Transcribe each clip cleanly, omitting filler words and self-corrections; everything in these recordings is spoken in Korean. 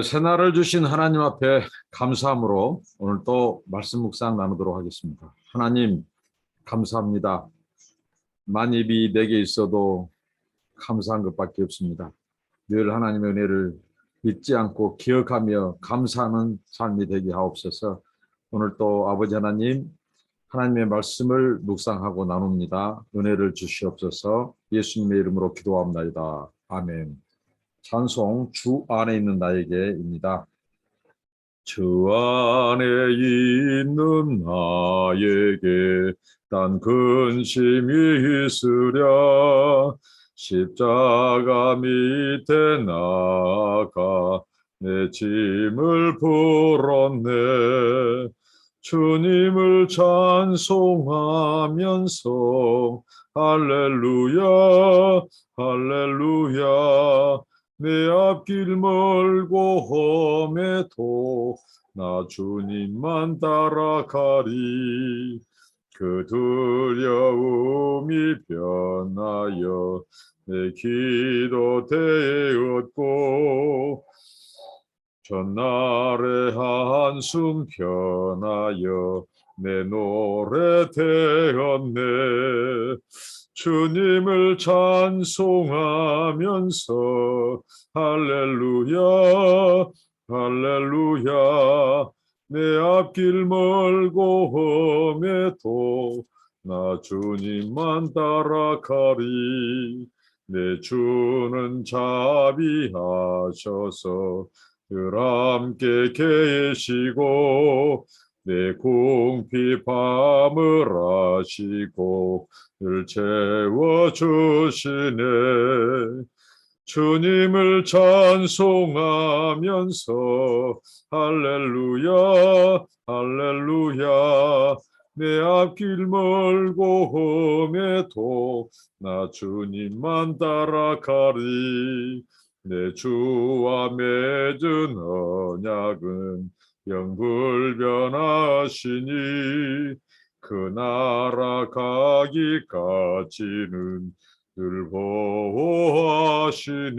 새날을 주신 하나님 앞에 감사함으로 오늘 또 말씀 묵상 나누도록 하겠습니다. 하나님 감사합니다. 만입이 내게 있어도 감사한 것밖에 없습니다. 늘 하나님의 은혜를 잊지 않고 기억하며 감사하는 삶이 되게 하옵소서. 오늘 또 아버지 하나님 하나님의 말씀을 묵상하고 나눕니다. 은혜를 주시옵소서. 예수님의 이름으로 기도합니다. 아멘. 찬송 주 안에 있는 나에게입니다. 주 안에 있는 나에게 단 근심이 있으랴. 십자가 밑에 나가 내 짐을 풀었네. 주님을 찬송하면서 할렐루야 할렐루야. 내 앞길 멀고 험해도 나 주님만 따라가리. 그 두려움이 변하여 내 기도 되었고 전날의 한숨 변하여 내 노래 되었네. 주님을 찬송하면서 할렐루야 할렐루야. 내 앞길 멀고 험해도 나 주님만 따라가리. 내 주는 자비하셔서 늘 함께 계시고 내 궁핍 밤을 아시고 늘 채워주시네. 주님을 찬송하면서 할렐루야 할렐루야. 내 앞길 멀고 험해도 나 주님만 따라가리. 내 주와 맺은 언약은 영불변하시니 그 나라 가기까지는 늘 보호하시네.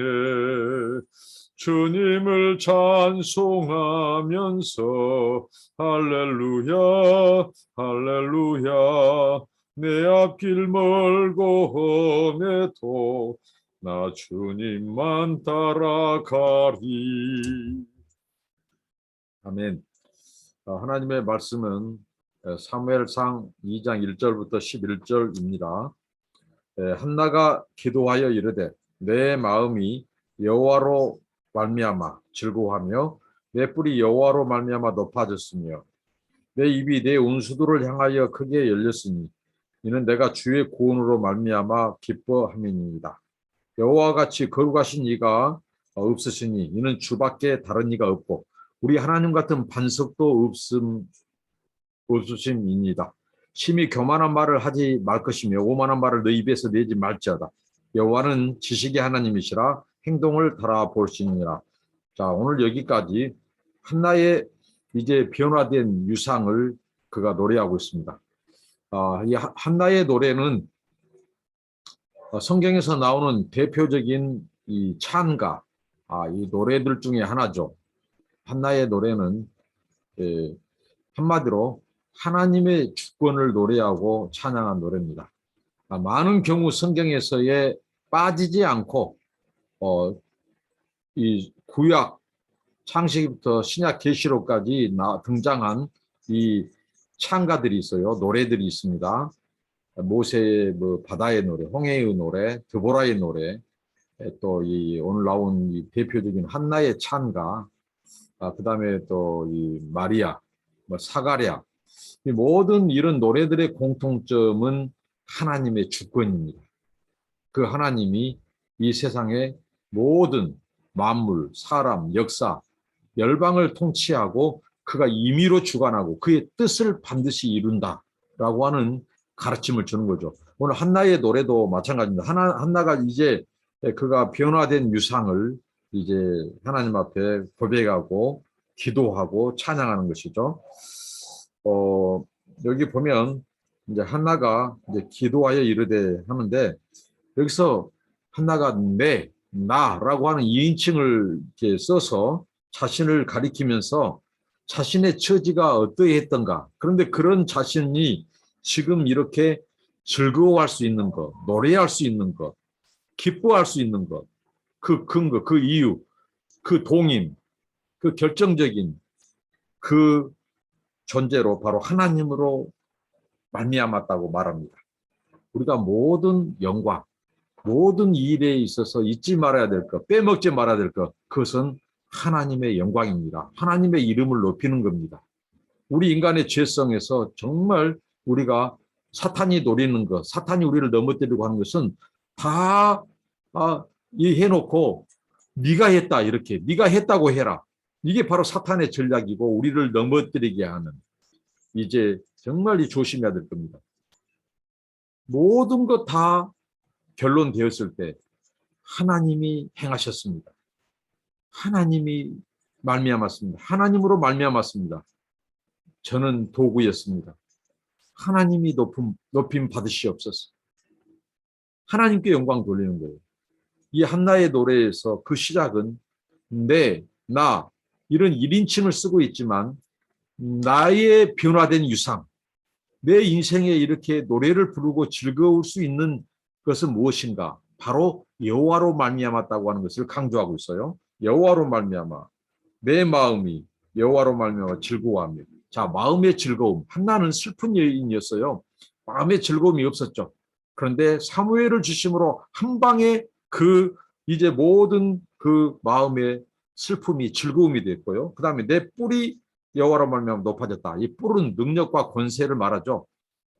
주님을 찬송하면서 할렐루야 할렐루야. 내 앞길 멀고 험해도 나 주님만 따라가리. 아멘. 하나님의 말씀은 사무엘상 2장 1절부터 11절입니다. 한나가 기도하여 이르되 내 마음이 여호와로 말미암아 즐거워하며 내 뿔이 여호와로 말미암아 높아졌으며 내 입이 내 운수들을 향하여 크게 열렸으니 이는 내가 주의 구원으로 말미암아 기뻐함이니이다. 여호와 같이 거룩하신 이가 없으시니 이는 주밖에 다른 이가 없고 우리 하나님 같은 반석도 없으심이니이다. 심히 교만한 말을 하지 말 것이며 오만한 말을 너 입에서 내지 말지어다. 여호와는 지식의 하나님이시라 행동을 달아볼시니라. 자, 오늘 여기까지 한나의 이제 변화된 유상을 그가 노래하고 있습니다. 이 한나의 노래는 성경에서 나오는 대표적인 이 찬가, 이 노래들 중에 하나죠. 한나의 노래는 한마디로 하나님의 주권을 노래하고 찬양한 노래입니다. 많은 경우 성경에서에 빠지지 않고 이 구약 창세기부터 신약 계시록까지 등장한 이 찬가들이 있어요. 노래들이 있습니다. 모세의 바다의 노래, 홍해의 노래, 드보라의 노래, 또 이 오늘 나온 이 대표적인 한나의 찬가, 그다음에 또 이 마리아, 사가랴, 이 모든 이런 노래들의 공통점은 하나님의 주권입니다. 그 하나님이 이 세상의 모든 만물, 사람, 역사, 열방을 통치하고 그가 임의로 주관하고 그의 뜻을 반드시 이룬다라고 하는 가르침을 주는 거죠. 오늘 한나의 노래도 마찬가지입니다. 한나가 이제 그가 변화된 유상을 이제 하나님 앞에 고백하고 기도하고 찬양하는 것이죠. 여기 보면 이제 한나가 이제 기도하여 이르되 하는데 여기서 한나가 나라고 하는 2인칭을 이렇게 써서 자신을 가리키면서 자신의 처지가 어떠했던가. 그런데 그런 자신이 지금 이렇게 즐거워할 수 있는 것, 노래할 수 있는 것, 기뻐할 수 있는 것, 그 근거, 그 이유, 그 동인, 그 결정적인 그 존재로 바로 하나님으로 말미암았다고 말합니다. 우리가 모든 영광, 모든 일에 있어서 잊지 말아야 될 것, 빼먹지 말아야 될 것, 그것은 하나님의 영광입니다. 하나님의 이름을 높이는 겁니다. 우리 인간의 죄성에서 정말 우리가 사탄이 노리는 것, 사탄이 우리를 넘어뜨리고 하는 것은 다 해놓고 네가 했다 이렇게, 네가 했다고 해라. 이게 바로 사탄의 전략이고 우리를 넘어뜨리게 하는, 이제 정말 조심해야 될 겁니다. 모든 것 다 결론되었을 때 하나님이 행하셨습니다. 하나님이 말미암았습니다. 하나님으로 말미암았습니다. 저는 도구였습니다. 하나님이 높임 받으시옵소서. 하나님께 영광 돌리는 거예요. 이 한나의 노래에서 그 시작은 나 이런 1인칭을 쓰고 있지만 나의 변화된 유상, 내 인생에 이렇게 노래를 부르고 즐거울 수 있는 것은 무엇인가? 바로 여호와로 말미암았다고 하는 것을 강조하고 있어요. 여호와로 말미암아 내 마음이 여호와로 말미암아 즐거워하며. 자, 마음의 즐거움. 한나는 슬픈 여인이었어요. 마음의 즐거움이 없었죠. 그런데 사무엘을 주심으로 한 방에 그 이제 모든 그 마음의 슬픔이 즐거움이 됐고요. 그 다음에 내 뿔이 여호와로 말미암아 높아졌다. 이 뿔은 능력과 권세를 말하죠.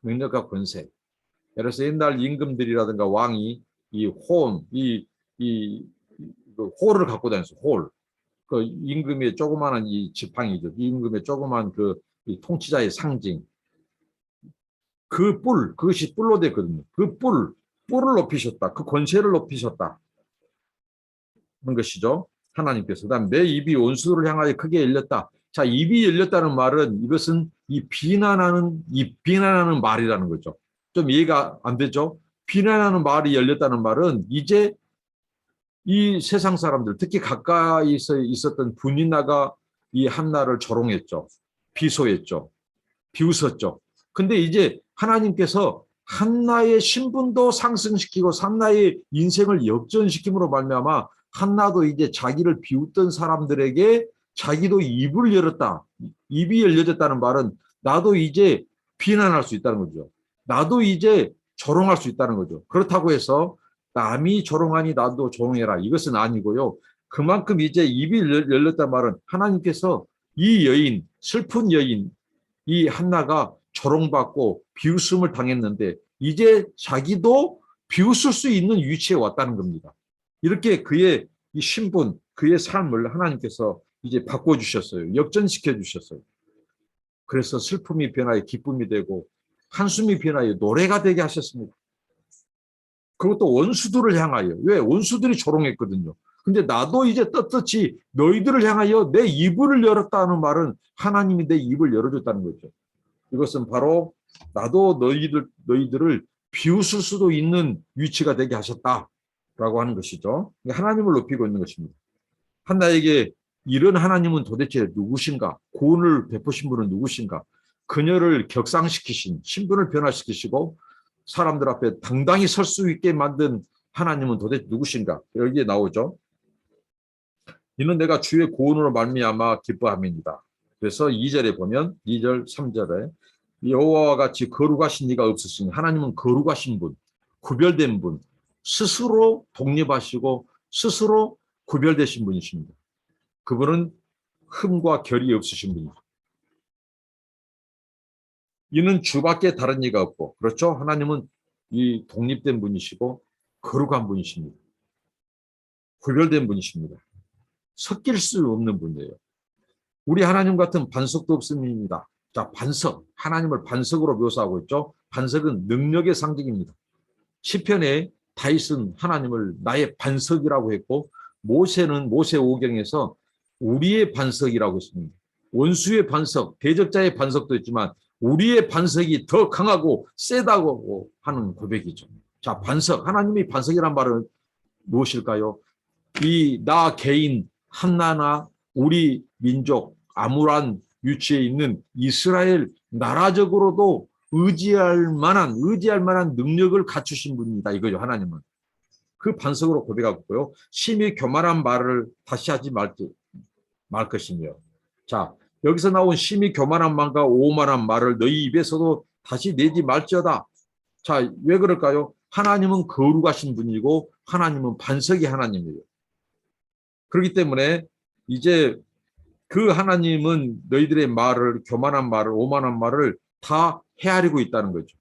능력과 권세. 예를 들어서 옛날 임금들이라든가 왕이 이 혼, 그 홀을 갖고 다녔어요. 홀. 그 임금의 조그마한 이 지팡이죠. 임금의 조그마한 이 통치자의 상징. 그 뿔, 그것이 뿔로 됐거든요. 그 뿔을 높이셨다. 그 권세를 높이셨다. 하는 것이죠. 하나님께서. 그다음 내 입이 원수를 향하여 크게 열렸다. 자, 입이 열렸다는 말은 이것은 비난하는 말이라는 거죠. 좀 이해가 안 되죠? 비난하는 말이 열렸다는 말은 이제 이 세상 사람들, 특히 가까이서 있었던 분이나가 이 한나를 조롱했죠. 비소했죠. 비웃었죠. 근데 이제 하나님께서 한나의 신분도 상승시키고 한나의 인생을 역전시킴으로 말미암아 한나도 이제 자기를 비웃던 사람들에게 자기도 입을 열었다. 입이 열려졌다는 말은 나도 이제 비난할 수 있다는 거죠. 나도 이제 조롱할 수 있다는 거죠. 그렇다고 해서 남이 조롱하니 나도 조롱해라. 이것은 아니고요. 그만큼 이제 입이 열렸단 말은 하나님께서 이 여인, 슬픈 여인, 이 한나가 조롱받고 비웃음을 당했는데 이제 자기도 비웃을 수 있는 위치에 왔다는 겁니다. 이렇게 그의 이 신분, 그의 삶을 하나님께서 이제 바꿔주셨어요. 역전시켜 주셨어요. 그래서 슬픔이 변하여 기쁨이 되고 한숨이 변하여 노래가 되게 하셨습니다. 그것도 원수들을 향하여. 왜? 원수들이 조롱했거든요. 근데 나도 이제 떳떳이 너희들을 향하여 내 입을 열었다는 말은 하나님이 내 입을 열어줬다는 거죠. 이것은 바로 나도 너희들을 비웃을 수도 있는 위치가 되게 하셨다라고 하는 것이죠. 하나님을 높이고 있는 것입니다. 한나에게 이런 하나님은 도대체 누구신가? 구원을 베푸신 분은 누구신가? 그녀를 격상시키신, 신분을 변화시키시고 사람들 앞에 당당히 설 수 있게 만든 하나님은 도대체 누구신가? 여기에 나오죠. 이는 내가 주의 구원으로 말미암아 기뻐함입니다. 그래서 2절에 보면 2절, 3절에 여호와와 같이 거룩하신 이가 없으시니 하나님은 거룩하신 분, 구별된 분, 스스로 독립하시고 스스로 구별되신 분이십니다. 그분은 흠과 결이 없으신 분이죠. 이는 주밖에 다른 이가 없고, 그렇죠? 하나님은 이 독립된 분이시고 거룩한 분이십니다. 구별된 분이십니다. 섞일 수 없는 분이에요. 우리 하나님 같은 반석도 없습니다. 자, 반석. 하나님을 반석으로 묘사하고 있죠. 반석은 능력의 상징입니다. 시편에 다윗은 하나님을 나의 반석이라고 했고 모세는 모세 오경에서 우리의 반석이라고 했습니다. 원수의 반석, 대적자의 반석도 있지만 우리의 반석이 더 강하고 세다고 하는 고백이죠. 자, 반석. 하나님의 반석이란 말은 무엇일까요? 이 나 개인 한나나 우리 민족 아무란 위치에 있는 이스라엘 나라적으로도 의지할 만한 능력을 갖추신 분이다 이거죠. 하나님은. 그 반석으로 고백하고 있고요. 심히 교만한 말을 다시 하지 말 것이며. 자, 여기서 나온 심히 교만한 말과 오만한 말을 너희 입에서도 다시 내지 말지어다. 자, 왜 그럴까요? 하나님은 거룩하신 분이고 하나님은 반석이 하나님이에요. 그렇기 때문에 이제 그 하나님은 너희들의 말을, 교만한 말을, 오만한 말을 다 헤아리고 있다는 거죠.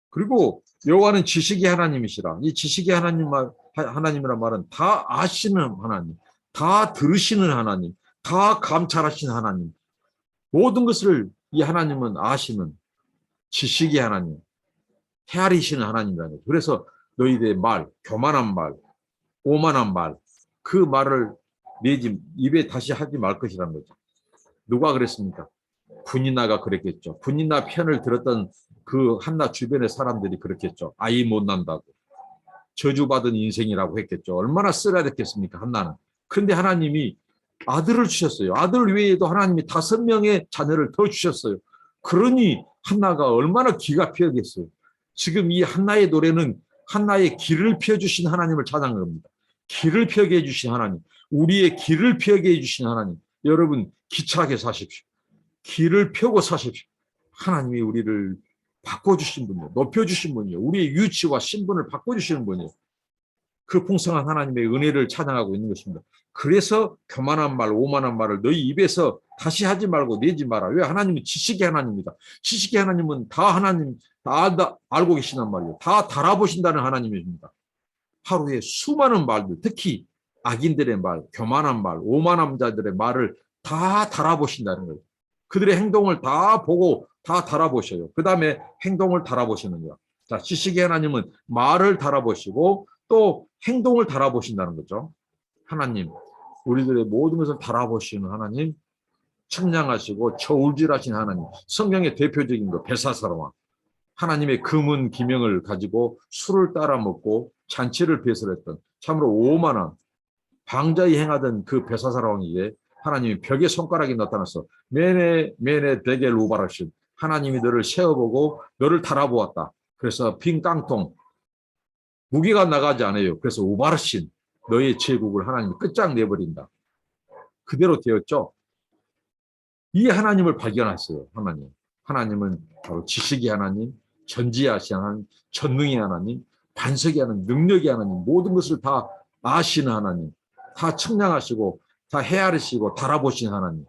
그리고 여호와는 지식의 하나님이시라. 이 지식의 하나님이란 말은 다 아시는 하나님, 다 들으시는 하나님, 다 감찰하시는 하나님. 모든 것을 이 하나님은 아시는 지식의 하나님, 헤아리시는 하나님이라는 거죠. 그래서 너희들의 말, 교만한 말, 오만한 말, 그 말을 내지 입에 다시 하지 말 것이라는 거죠. 누가 그랬습니까? 분이나가 그랬겠죠. 분이나 편을 들었던 그 한나 주변의 사람들이 그렇겠죠. 아이 못 난다고. 저주받은 인생이라고 했겠죠. 얼마나 쓰려야 됐겠습니까? 한나는. 그런데 하나님이 아들을 주셨어요. 아들 외에도 하나님이 5명의 자녀를 더 주셨어요. 그러니 한나가 얼마나 기가 피었겠어요. 지금 이 한나의 노래는 한나의 길을 펴주신 하나님을 찬양하는 겁니다. 길을 펴게 해주신 하나님. 우리의 길을 펴게 해주신 하나님. 여러분 기차게 사십시오. 길을 펴고 사십시오. 하나님이 우리를 바꿔주신 분이에요. 높여주신 분이에요. 우리의 위치와 신분을 바꿔주시는 분이에요. 그 풍성한 하나님의 은혜를 찬양하고 있는 것입니다. 그래서 교만한 말, 오만한 말을 너희 입에서 다시 하지 말고 내지 마라. 왜? 하나님은 지식의 하나님입니다. 지식의 하나님은 다 하나님 다 알고 계시단 말이에요. 다 달아보신다는 하나님입니다. 하루에 수많은 말들, 특히 악인들의 말, 교만한 말, 오만한 자들의 말을 다 달아보신다는 거예요. 그들의 행동을 다 보고 다 달아보셔요. 그 다음에 행동을 달아보시는 거야. 자, 지식의 하나님은 말을 달아보시고 또 행동을 달아보신다는 거죠. 하나님, 우리들의 모든 것을 달아보시는 하나님, 측량하시고 저울질하신 하나님, 성경의 대표적인 거 벨사사로와 하나님의 금은 기명을 가지고 술을 따라 먹고 잔치를 배설했던 참으로 오만한 방자히 행하던 그 벨사사로왕에게 하나님이 벽에 손가락이 나타나서 메네 베게 루바라신 하나님이 너를 세어보고 너를 달아보았다. 그래서 빈 깡통 무게가 나가지 않아요. 그래서 우바르신 너의 제국을 하나님이 끝장내버린다. 그대로 되었죠. 이 하나님을 발견했어요. 하나님은 바로 지식의 하나님, 전지하신 하나님, 전능의 하나님, 반석의 하나님, 능력의 하나님, 모든 것을 다 아시는 하나님, 다 측량하시고 다 헤아리시고 달아보신 하나님.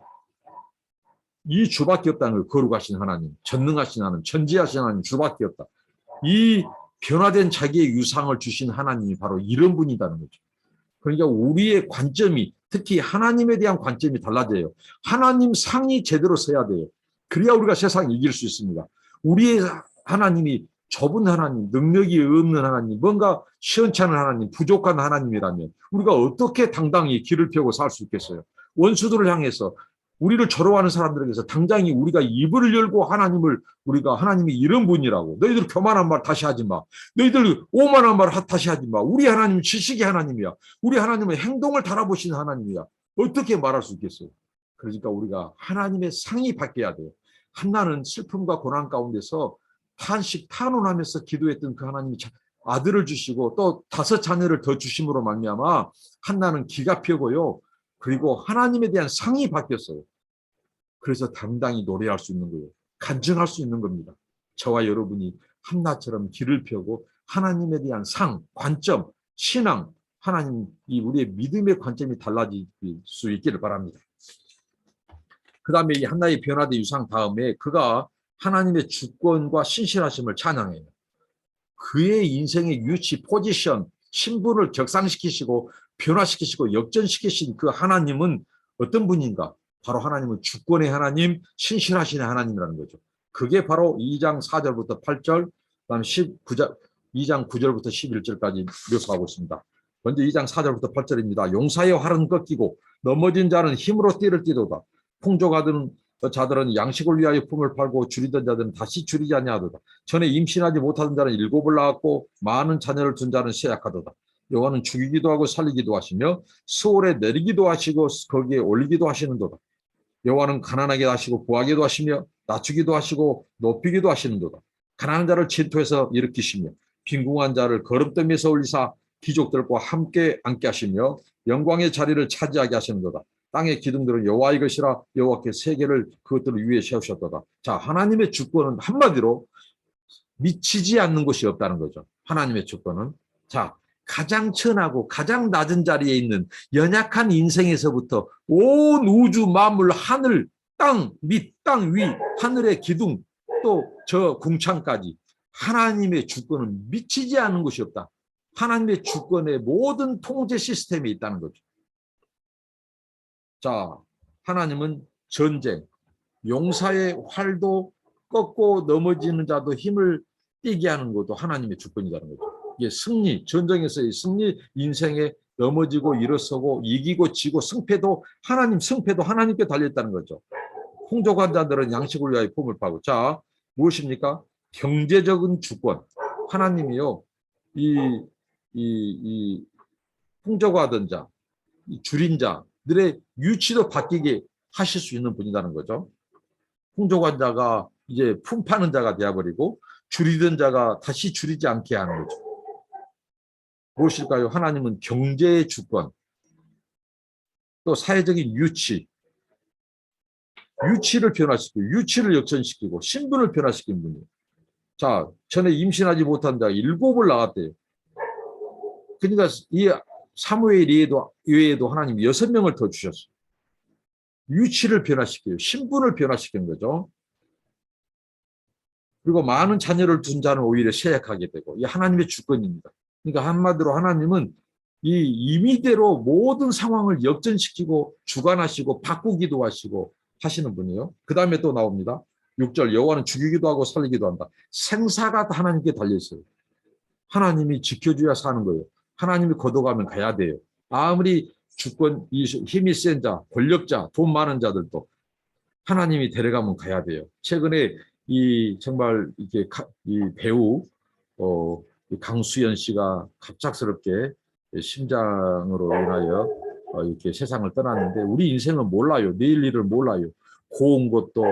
이 주밖에 없다는 걸 거룩하신 하나님, 전능하신 하나님, 전지하신 하나님 주밖에 없다. 이 변화된 자기의 유상을 주신 하나님이 바로 이런 분이라는 거죠. 그러니까 우리의 관점이 특히 하나님에 대한 관점이 달라져요. 하나님 상이 제대로 서야 돼요. 그래야 우리가 세상을 이길 수 있습니다. 우리의 하나님이 좁은 하나님, 능력이 없는 하나님, 뭔가 시원찮은 하나님, 부족한 하나님이라면 우리가 어떻게 당당히 길을 펴고 살 수 있겠어요? 원수들을 향해서 우리를 조롱하는 사람들에게서 당장히 우리가 입을 열고 하나님이 이런 분이라고 너희들 교만한 말 다시 하지 마. 너희들 오만한 말 다시 하지 마. 우리 하나님은 지식의 하나님이야. 우리 하나님은 행동을 달아보시는 하나님이야. 어떻게 말할 수 있겠어요? 그러니까 우리가 하나님의 상이 바뀌어야 돼요. 한나는 슬픔과 고난 가운데서 탄원하면서 기도했던 그 하나님이 아들을 주시고 또 5 자녀를 더 주심으로 말미암아 한나는 기가 펴고요. 그리고 하나님에 대한 상이 바뀌었어요. 그래서 당당히 노래할 수 있는 거예요. 간증할 수 있는 겁니다. 저와 여러분이 한나처럼 길을 펴고 하나님에 대한 상, 관점, 신앙, 이 우리의 믿음의 관점이 달라질 수 있기를 바랍니다. 그 다음에 이 한나의 변화된 유상 다음에 그가 하나님의 주권과 신실하심을 찬양해요. 그의 인생의 위치, 포지션, 신분을 격상시키시고 변화시키시고 역전시키신 그 하나님은 어떤 분인가? 바로 하나님은 주권의 하나님, 신실하신 하나님이라는 거죠. 그게 바로 2장 4절부터 8절, 그다음 2장 9절부터 11절까지 묘사하고 있습니다. 먼저 2장 4절부터 8절입니다. 용사의 활은 꺾이고 넘어진 자는 힘으로 띠를 띠도다. 풍족하던 자들은 양식을 위하여 품을 팔고 줄이던 자들은 다시 줄이지 아니하도다. 전에 임신하지 못하던 자는 7을 낳았고 많은 자녀를 둔 자는 쇠약하도다. 여호와는 죽이기도 하고 살리기도 하시며 수월에 내리기도 하시고 거기에 올리기도 하시는도다. 여호와는 가난하게 하시고 부하게도 하시며 낮추기도 하시고 높이기도 하시는도다. 가난한 자를 진토에서 일으키시며 빈궁한 자를 거름더미에서 올리사 귀족들과 함께 앉게 하시며 영광의 자리를 차지하게 하시는도다. 땅의 기둥들은 여호와의 것이라 여호와께 세계를 그것들을 위에 세우셨도다. 자, 하나님의 주권은 한마디로 미치지 않는 곳이 없다는 거죠. 하나님의 주권은. 자, 가장 천하고 가장 낮은 자리에 있는 연약한 인생에서부터 온 우주 만물, 하늘, 땅, 밑, 땅 위, 하늘의 기둥, 또 저 궁창까지 하나님의 주권은 미치지 않는 곳이 없다. 하나님의 주권의 모든 통제 시스템이 있다는 거죠. 자, 하나님은 전쟁, 용사의 활도 꺾고 넘어지는 자도 힘을 띄게 하는 것도 하나님의 주권이라는 거죠. 이게 승리, 전쟁에서의 승리, 인생에 넘어지고 일어서고 이기고 지고 승패도 하나님께 달려있다는 거죠. 풍족한 자들은 양식을 위하여 품을 파고. 자, 무엇입니까? 경제적인 주권. 하나님이요, 이 풍족하던 자, 줄인 자들의 유치도 바뀌게 하실 수 있는 분이라는 거죠. 풍족한 자가 이제 품파는 자가 되어버리고 줄이던 자가 다시 줄이지 않게 하는 거죠. 무엇일까요? 하나님은 경제의 주권, 또 사회적인 유치를 변화시키고 유치를 역전시키고 신분을 변화시킨 분이에요. 자, 전에 임신하지 못한 자가 7을 낳았대요. 그러니까 이 사무엘 이외에도 하나님이 6명을 더 주셨어요. 유치를 변화시켜요. 신분을 변화시키는 거죠. 그리고 많은 자녀를 둔 자는 오히려 쇠약하게 되고, 이 하나님의 주권입니다. 그러니까 한마디로 하나님은 이 임의대로 모든 상황을 역전시키고 주관하시고 바꾸기도 하시고 하시는 분이에요. 그 다음에 또 나옵니다. 6절, 여호와는 죽이기도 하고 살리기도 한다. 생사가 하나님께 달려있어요. 하나님이 지켜줘야 사는 거예요. 하나님이 걷어가면 가야 돼요. 아무리 주권, 힘이 센 자, 권력자, 돈 많은 자들도 하나님이 데려가면 가야 돼요. 최근에 정말 이 배우 강수연 씨가 갑작스럽게 심장으로 인하여 이렇게 세상을 떠났는데, 우리 인생은 몰라요. 내일 일을 몰라요. 고운 것도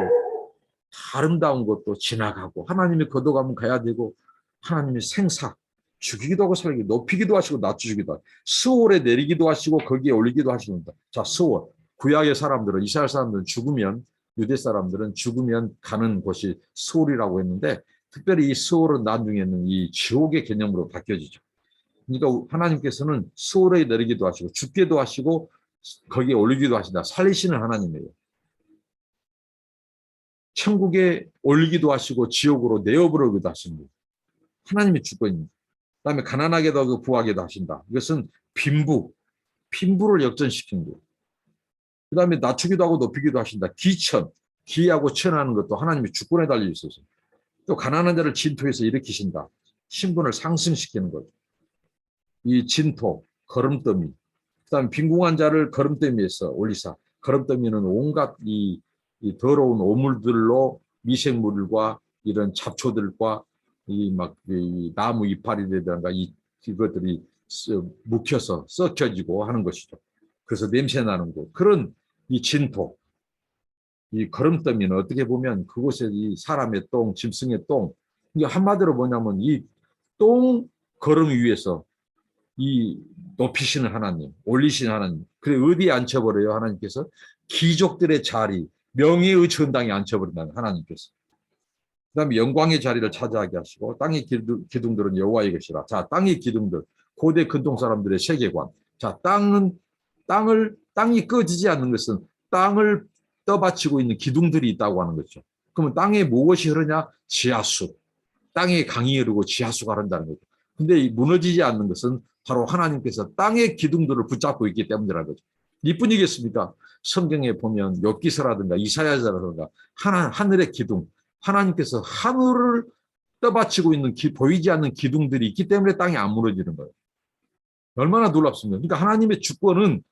아름다운 것도 지나가고 하나님이 걷어가면 가야 되고, 하나님이 생사, 죽이기도 하고 살리기도, 높이기도 하시고 낮추기도 하시고, 스올에 내리기도 하시고 거기에 올리기도 하십니다. 자, 스올. 구약의 사람들은, 이스라엘 사람들은 죽으면, 유대 사람들은 죽으면 가는 곳이 스올이라고 했는데, 특별히 이 스올은 나중에는 이 지옥의 개념으로 바뀌어지죠. 그러니까 하나님께서는 스올에 내리기도 하시고 죽기도 하시고 거기에 올리기도 하신다. 살리시는 하나님이에요. 천국에 올리기도 하시고 지옥으로 내어버리기도 하십니다. 하나님의 주권입니다. 그다음에 가난하게도 하고 부하게도 하신다. 이것은 빈부를 역전시키는 거예요. 그다음에 낮추기도 하고 높이기도 하신다. 기하고 천하는 것도 하나님의 주권에 달려 있어서. 또 가난한 자를 진토에서 일으키신다. 신분을 상승시키는 거죠. 이 진토, 거름더미. 그다음에 빈궁한 자를 거름더미에서 올리사. 거름더미는 온갖 이 더러운 오물들로 미생물과 이런 잡초들과 이 나무 이파리라든가 이것들이 묵혀서 썩혀지고 하는 것이죠. 그래서 냄새 나는 곳. 그런 이 진토, 이 거름더미는 어떻게 보면 그곳에 이 사람의 똥, 짐승의 똥, 이게 한마디로 뭐냐면 이 똥 거름 위에서 이 높이시는 하나님, 올리시는 하나님. 그래 어디에 앉혀버려요? 하나님께서 귀족들의 자리, 명예의 전당에 앉혀버린다는 하나님께서. 그다음에 영광의 자리를 차지하게 하시고, 땅의 기둥들은 여호와의 것이라. 자, 땅의 기둥들, 고대 근동 사람들의 세계관. 자, 땅이 꺼지지 않는 것은 땅을 떠받치고 있는 기둥들이 있다고 하는 거죠. 그러면 땅에 무엇이 흐르냐? 지하수. 땅에 강이 흐르고 지하수가 흐른다는 거죠. 근데 무너지지 않는 것은 바로 하나님께서 땅의 기둥들을 붙잡고 있기 때문이라는 거죠. 이뿐이겠습니까? 성경에 보면 욥기서라든가 이사야서라든가 하늘의 기둥, 하나님께서 하늘을 떠받치고 있는 보이지 않는 기둥들이 있기 때문에 땅이 안 무너지는 거예요. 얼마나 놀랍습니까? 그러니까 하나님의 주권은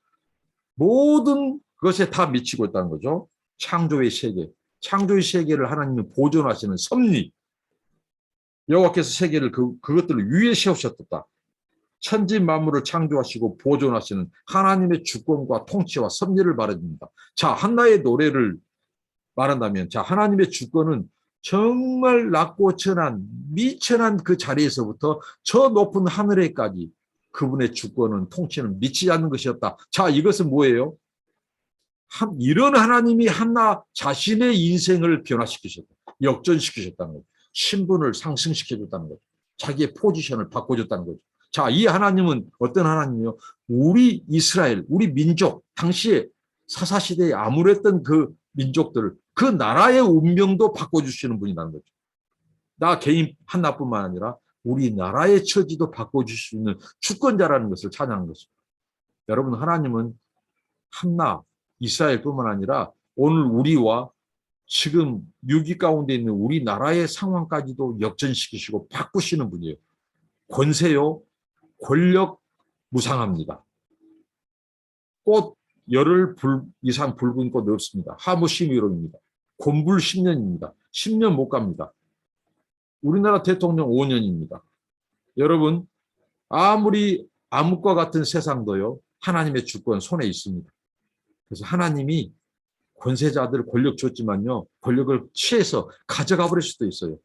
모든 것에 다 미치고 있다는 거죠. 창조의 세계를 하나님이 보존하시는 섭리, 여호와께서 세계를 그것들을 위에 세우셨다. 천지 만물을 창조하시고 보존하시는 하나님의 주권과 통치와 섭리를 말해줍니다. 자, 한나의 노래를 말한다면, 자, 하나님의 주권은 정말 낮고 천한, 미천한 그 자리에서부터 저 높은 하늘에까지 그분의 주권은, 통치는 미치지 않는 것이었다. 자, 이것은 뭐예요? 이런 하나님이 한나 자신의 인생을 변화시키셨다. 역전시키셨다는 거죠. 신분을 상승시켜줬다는 거죠. 자기의 포지션을 바꿔줬다는 거죠. 자, 이 하나님은 어떤 하나님이요? 우리 이스라엘, 우리 민족, 당시에 사사시대에 암울했던 그 민족들을, 그 나라의 운명도 바꿔주시는 분이라는 거죠. 나 개인 한나뿐만 아니라 우리나라의 처지도 바꿔줄 수 있는 주권자라는 것을 찬양하는 것입니다. 여러분, 하나님은 한나, 이스라엘뿐만 아니라 오늘 우리와 지금 위기 가운데 있는 우리나라의 상황까지도 역전시키시고 바꾸시는 분이에요. 권세요, 권력 무상합니다. 꽃 열흘 이상 붉은 꽃 없습니다. 하무심이론입니다. 곤불 10년입니다. 10년 못 갑니다. 우리나라 대통령 5년입니다. 여러분, 아무리 암흑과 같은 세상도요, 하나님의 주권 손에 있습니다. 그래서 하나님이 권세자들 권력 줬지만요, 권력을 취해서 가져가 버릴 수도 있어요.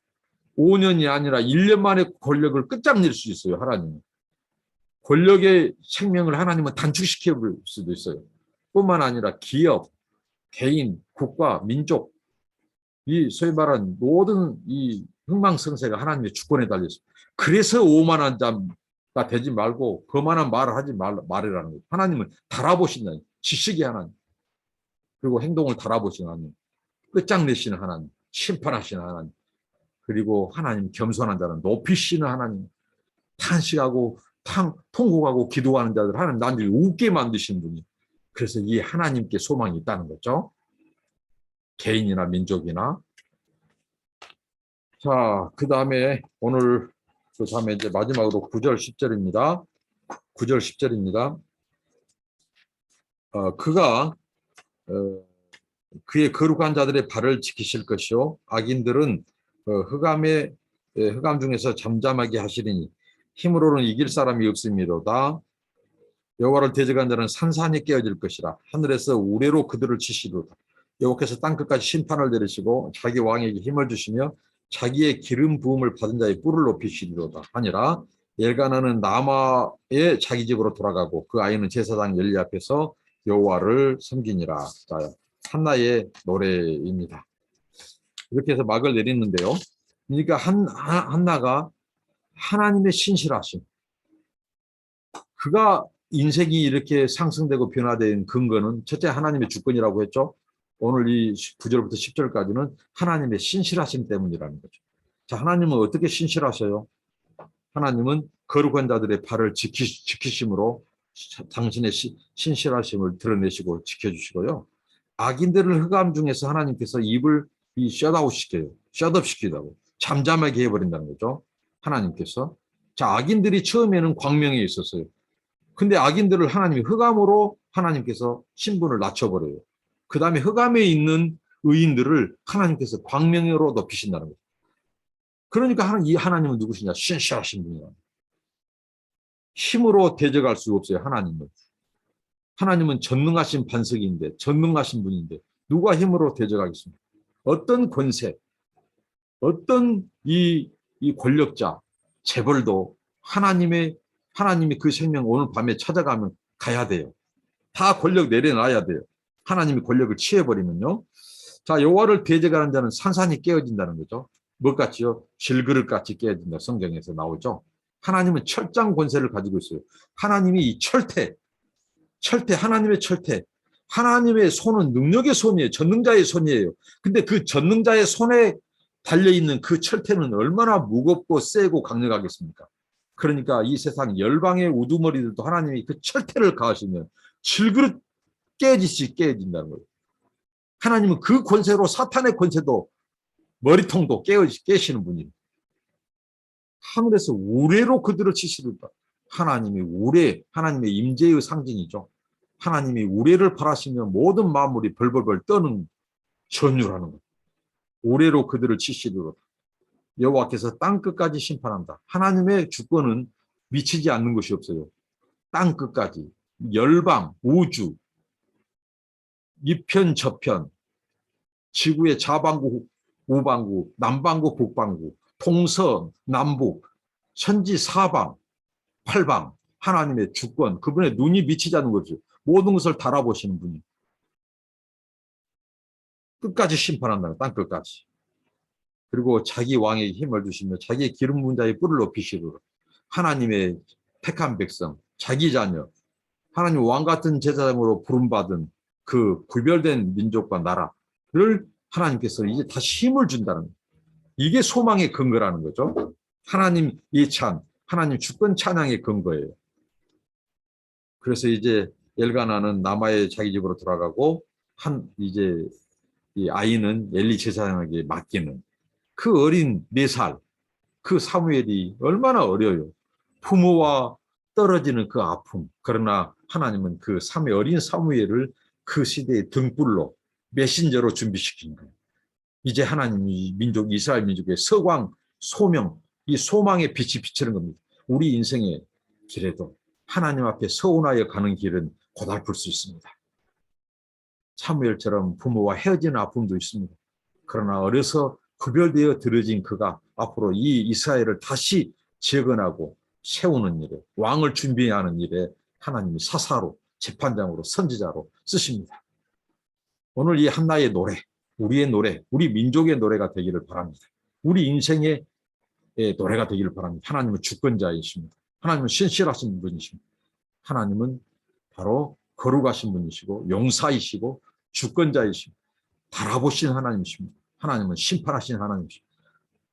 5년이 아니라 1년 만에 권력을 끝장낼 수 있어요, 하나님은. 권력의 생명을 하나님은 단축시켜 버릴 수도 있어요. 뿐만 아니라 기업, 개인, 국가, 민족, 이 소위 말하는 모든 이 흥망성쇠가 하나님의 주권에 달려 있습니다. 그래서 오만한 자가 되지 말고 거만한 말을 하지 말으라는 거예요. 하나님은 달아보신다. 지식의 하나님. 그리고 행동을 달아보시는 하나님. 끝장내시는 하나님. 심판하시는 하나님. 그리고 하나님 겸손한 자는 높이시는 하나님. 탄식하고 통곡하고 기도하는 자들 하나님 남들이 웃게 만드신 분이. 그래서 이 하나님께 소망이 있다는 거죠. 개인이나 민족이나. 자, 그 다음에 오늘 그 다음에 이제 마지막으로 9절 10절입니다. 9절 10절입니다. 그가 그의 거룩한 자들의 발을 지키실 것이요 악인들은 흑암 중에서 잠잠하게 하시리니 힘으로는 이길 사람이 없음이로다. 여호와를 대적한 자는 산산이 깨어질 것이라. 하늘에서 우레로 그들을 치시리로다. 여호와께서 땅끝까지 심판을 내리시고 자기 왕에게 힘을 주시며 자기의 기름 부음을 받은 자의 뿔을 높이시리로다 하니라. 엘가나는 라마의 자기 집으로 돌아가고 그 아이는 제사장 엘리 앞에서 여호와를 섬기니라. 자, 한나의 노래입니다. 이렇게 해서 막을 내리는데요. 그러니까 한나가 하나님의 신실하심, 그가 인생이 이렇게 상승되고 변화된 근거는 첫째 하나님의 주권이라고 했죠. 오늘 이 9절부터 10절까지는 하나님의 신실하심 때문이라는 거죠. 자, 하나님은 어떻게 신실하셔요? 하나님은 거룩한 자들의 발을 지키심으로 당신의 신실하심을 드러내시고 지켜주시고요. 악인들을 흑암 중에서 하나님께서 입을 셧아웃 시켜요. 셧업 시키다고. 잠잠하게 해버린다는 거죠. 하나님께서. 자, 악인들이 처음에는 광명에 있었어요. 근데 악인들을 하나님이 흑암으로 하나님께서 신분을 낮춰버려요. 그 다음에 흑암에 있는 의인들을 하나님께서 광명으로 높이신다는 거예요. 그러니까 이 하나님은 누구시냐? 신실하신 분이야. 힘으로 대적할 수 없어요, 하나님은. 하나님은 전능하신 반석인데, 전능하신 분인데, 누가 힘으로 대적하겠습니까? 어떤 권세, 어떤 이 권력자, 재벌도 하나님이 그 생명 오늘 밤에 찾아가면 가야 돼요. 다 권력 내려놔야 돼요. 하나님이 권력을 취해버리면요. 자, 여호와를 대적하는 자는 산산이 깨어진다는 거죠. 뭐같이요? 질그릇같이 깨어진다. 성경에서 나오죠. 하나님은 철장 권세를 가지고 있어요. 하나님이 이 철퇴, 하나님의 철퇴, 하나님의 손은 능력의 손이에요. 전능자의 손이에요. 근데 그 전능자의 손에 달려있는 그 철퇴는 얼마나 무겁고 세고 강력하겠습니까? 그러니까 이 세상 열방의 우두머리들도 하나님이 그 철퇴를 가하시면 질그릇 깨지시 깨진다는 거예요. 하나님은 그 권세로 사탄의 권세도 머리통도 깨시는 분이에요. 하늘에서 우레로 그들을 치시리다. 하나님이 우레, 하나님의 임재의 상징이죠. 하나님이 우레를 바라시면 모든 만물이 벌벌벌 떠는 전율하는 거예요. 우레로 그들을 치시리로다. 여호와께서 땅끝까지 심판한다. 하나님의 주권은 미치지 않는 것이 없어요. 땅 끝까지, 열방, 우주, 이편 저편, 지구의 좌방구, 우방구, 남방구, 북방구, 동서, 남북, 천지 사방, 팔방, 하나님의 주권, 그분의 눈이 미치지 않는 거죠. 모든 것을 달아보시는 분이 끝까지 심판한다는, 땅 끝까지. 그리고 자기 왕에게 힘을 주시며 자기의 기름 부은 자의 뿔을 높이시도록 하나님의 택한 백성, 자기 자녀, 하나님 왕 같은 제사장으로 부름받은 그 구별된 민족과 나라를 하나님께서 이제 다시 힘을 준다는 거예요. 이게 소망의 근거라는 거죠. 하나님 예찬, 하나님 주권 찬양의 근거예요. 그래서 이제 엘가나는 남아의 자기 집으로 돌아가고 이제 이 아이는 엘리 제사장에게 맡기는 그 어린 4살, 그 사무엘이 얼마나 어려요. 부모와 떨어지는 그 아픔. 그러나 하나님은 그 어린 사무엘을 그 시대의 등불로 메신저로 준비시킨 거예요. 이제 하나님이 이스라엘 민족의 서광, 소명, 이 소망의 빛이 비치는 겁니다. 우리 인생의 길에도 하나님 앞에 서운하여 가는 길은 고달플 수 있습니다. 사무엘처럼 부모와 헤어지는 아픔도 있습니다. 그러나 어려서 구별되어 들어진 그가 앞으로 이 이스라엘을 다시 재건하고 세우는 일에, 왕을 준비하는 일에 하나님이 사사로, 재판장으로, 선지자로 쓰십니다. 오늘 이 한나의 노래, 우리의 노래, 우리 민족의 노래가 되기를 바랍니다. 우리 인생의 노래가 되기를 바랍니다. 하나님은 주권자이십니다. 하나님은 신실하신 분이십니다. 하나님은 바로 거룩하신 분이시고 용사이시고 주권자이시고 바라보신 하나님이십니다. 하나님은 심판하신 하나님이십니다.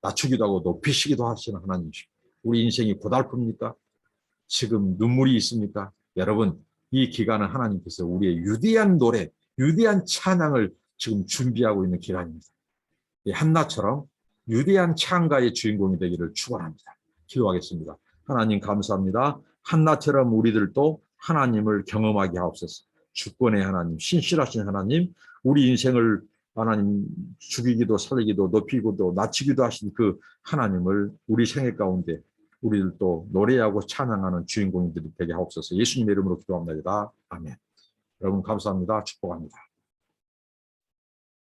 낮추기도 하고 높이시기도 하시는 하나님이십니다. 우리 인생이 고달픕니까? 지금 눈물이 있습니까? 여러분, 이 기간은 하나님께서 우리의 위대한 노래, 위대한 찬양을 지금 준비하고 있는 기간입니다. 한나처럼 위대한 찬가의 주인공이 되기를 축원합니다. 기도하겠습니다. 하나님 감사합니다. 한나처럼 우리들도 하나님을 경험하게 하옵소서. 주권의 하나님, 신실하신 하나님, 우리 인생을 하나님 죽이기도 살리기도 높이기도 낮추기도 하신 그 하나님을 우리 생애 가운데 우리들도 노래하고 찬양하는 주인공들이 되게 하옵소서. 예수님의 이름으로 기도합니다. 아멘. 여러분 감사합니다. 축복합니다.